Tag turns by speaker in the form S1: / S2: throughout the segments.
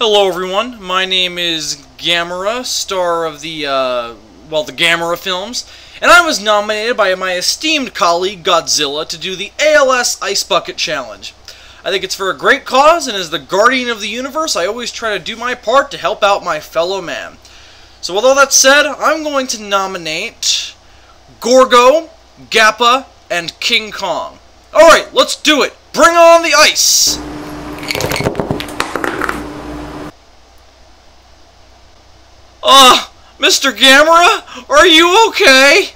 S1: Hello everyone, my name is Gamera, star of the Gamera films, and I was nominated by my esteemed colleague Godzilla to do the ALS Ice Bucket Challenge. I think it's for a great cause, and as the guardian of the universe, I always try to do my part to help out my fellow man. So with all that said, I'm going to nominate Gorgo, Gappa, and King Kong. Alright, let's do it! Bring on the ice! Mr. Gamera, are you okay?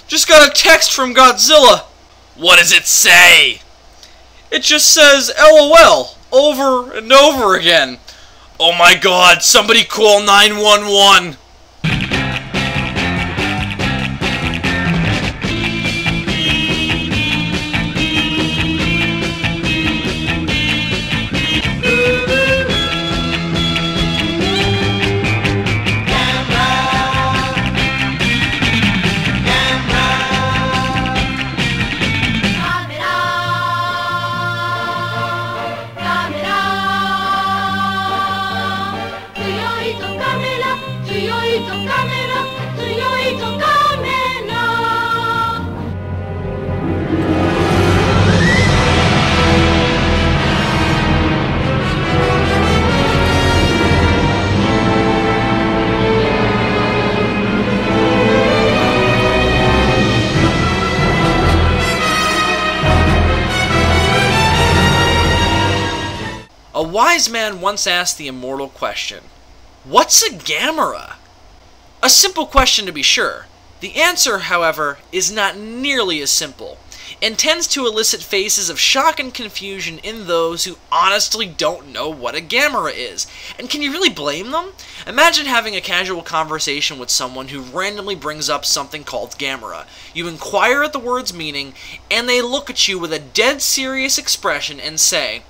S1: Just got a text from Godzilla. What does it say? It just says LOL over and over again. Oh my god, somebody call 911. A wise man once asked the immortal question, what's a Gamera? A simple question to be sure. The answer, however, is not nearly as simple, and tends to elicit faces of shock and confusion in those who honestly don't know what a Gamera is. And can you really blame them? Imagine having a casual conversation with someone who randomly brings up something called Gamera. You inquire at the word's meaning, and they look at you with a dead serious expression and say,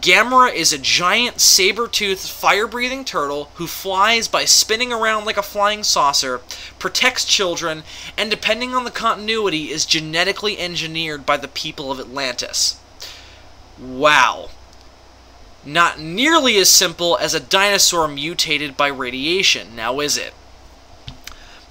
S1: Gamera is a giant, saber-toothed, fire-breathing turtle who flies by spinning around like a flying saucer, protects children, and depending on the continuity, is genetically engineered by the people of Atlantis. Wow. Not nearly as simple as a dinosaur mutated by radiation, now is it?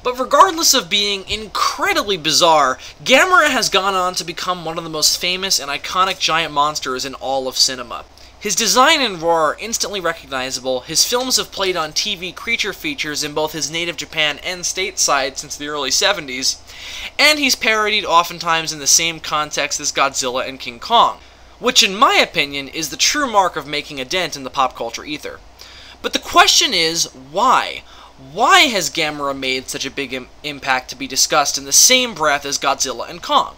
S1: But regardless of being incredibly bizarre, Gamera has gone on to become one of the most famous and iconic giant monsters in all of cinema. His design and roar are instantly recognizable, his films have played on TV creature features in both his native Japan and stateside since the early 70s, and he's parodied oftentimes in the same context as Godzilla and King Kong, which in my opinion is the true mark of making a dent in the pop culture ether. But the question is, why? Why has Gamera made such a big impact to be discussed in the same breath as Godzilla and Kong?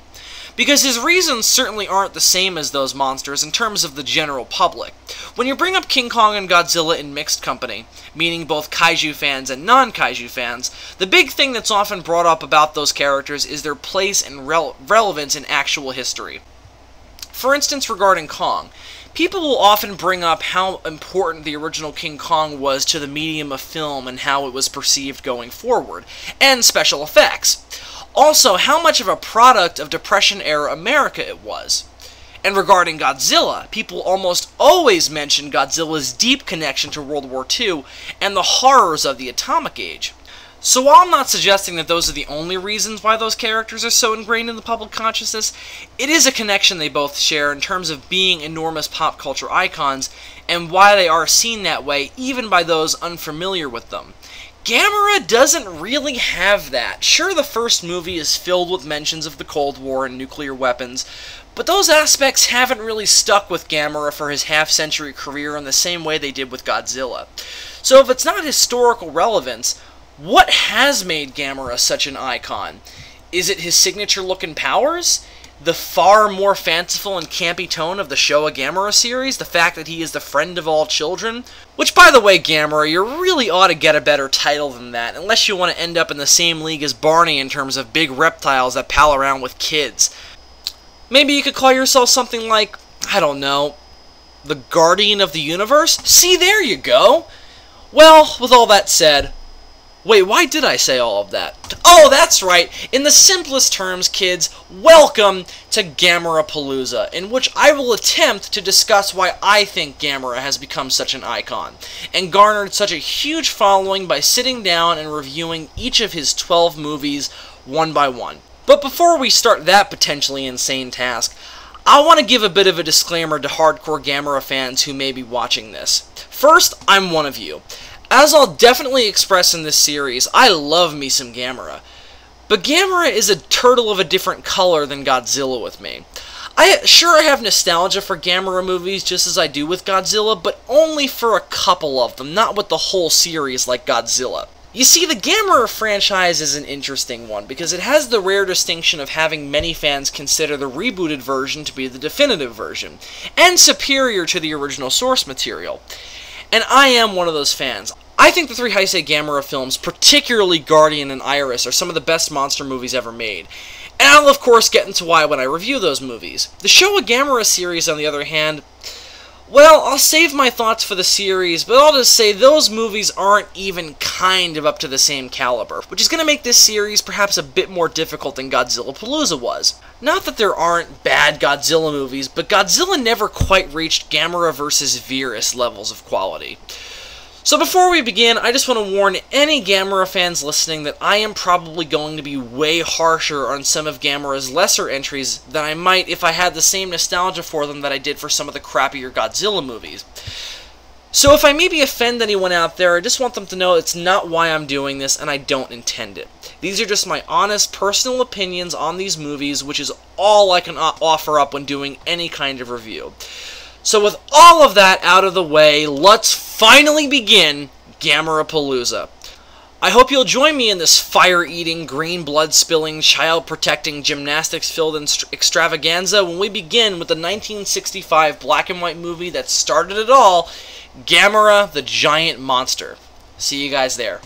S1: Because his reasons certainly aren't the same as those monsters in terms of the general public. When you bring up King Kong and Godzilla in mixed company, meaning both kaiju fans and non-kaiju fans, the big thing that's often brought up about those characters is their place and relevance in actual history. For instance, regarding Kong, people will often bring up how important the original King Kong was to the medium of film and how it was perceived going forward, and special effects. Also, how much of a product of Depression-era America it was. And regarding Godzilla, people almost always mention Godzilla's deep connection to World War II and the horrors of the atomic age. So while I'm not suggesting that those are the only reasons why those characters are so ingrained in the public consciousness, it is a connection they both share in terms of being enormous pop culture icons, and why they are seen that way even by those unfamiliar with them. Gamera doesn't really have that. Sure, the first movie is filled with mentions of the Cold War and nuclear weapons, but those aspects haven't really stuck with Gamera for his half-century career in the same way they did with Godzilla. So if it's not historical relevance, what has made Gamera such an icon? Is it his signature-looking powers? The far more fanciful and campy tone of the Showa Gamera series? The fact that he is the friend of all children? Which, by the way, Gamera, you really ought to get a better title than that, unless you want to end up in the same league as Barney in terms of big reptiles that pal around with kids. Maybe you could call yourself something like, I don't know, the Guardian of the Universe? See, there you go! Well, with all that said, Wait, why did I say all of that? Oh, that's right! In the simplest terms, kids, welcome to Gamera Palooza, in which I will attempt to discuss why I think Gamera has become such an icon, and garnered such a huge following by sitting down and reviewing each of his 12 movies one by one. But before we start that potentially insane task, I want to give a bit of a disclaimer to hardcore Gamera fans who may be watching this. First, I'm one of you. As I'll definitely express in this series, I love me some Gamera. But Gamera is a turtle of a different color than Godzilla with me. I have nostalgia for Gamera movies just as I do with Godzilla, but only for a couple of them, not with the whole series like Godzilla. You see, the Gamera franchise is an interesting one, because it has the rare distinction of having many fans consider the rebooted version to be the definitive version, and superior to the original source material. And I am one of those fans. I think the three Heisei Gamera films, particularly Guardian and Iris, are some of the best monster movies ever made. And I'll of course get into why when I review those movies. The Showa Gamera series, on the other hand, well, I'll save my thoughts for the series, but I'll just say those movies aren't even kind of up to the same caliber, which is going to make this series perhaps a bit more difficult than Godzilla Palooza was. Not that there aren't bad Godzilla movies, but Godzilla never quite reached Gamera vs. Virus levels of quality. So before we begin, I just want to warn any Gamera fans listening that I am probably going to be way harsher on some of Gamera's lesser entries than I might if I had the same nostalgia for them that I did for some of the crappier Godzilla movies. So if I maybe offend anyone out there, I just want them to know it's not why I'm doing this, and I don't intend it. These are just my honest, personal opinions on these movies, which is all I can offer up when doing any kind of review. So with all of that out of the way, let's finally begin Gamera Palooza. I hope you'll join me in this fire-eating, green blood-spilling, child-protecting, gymnastics-filled extravaganza when we begin with the 1965 black and white movie that started it all, Gamera the Giant Monster. See you guys there.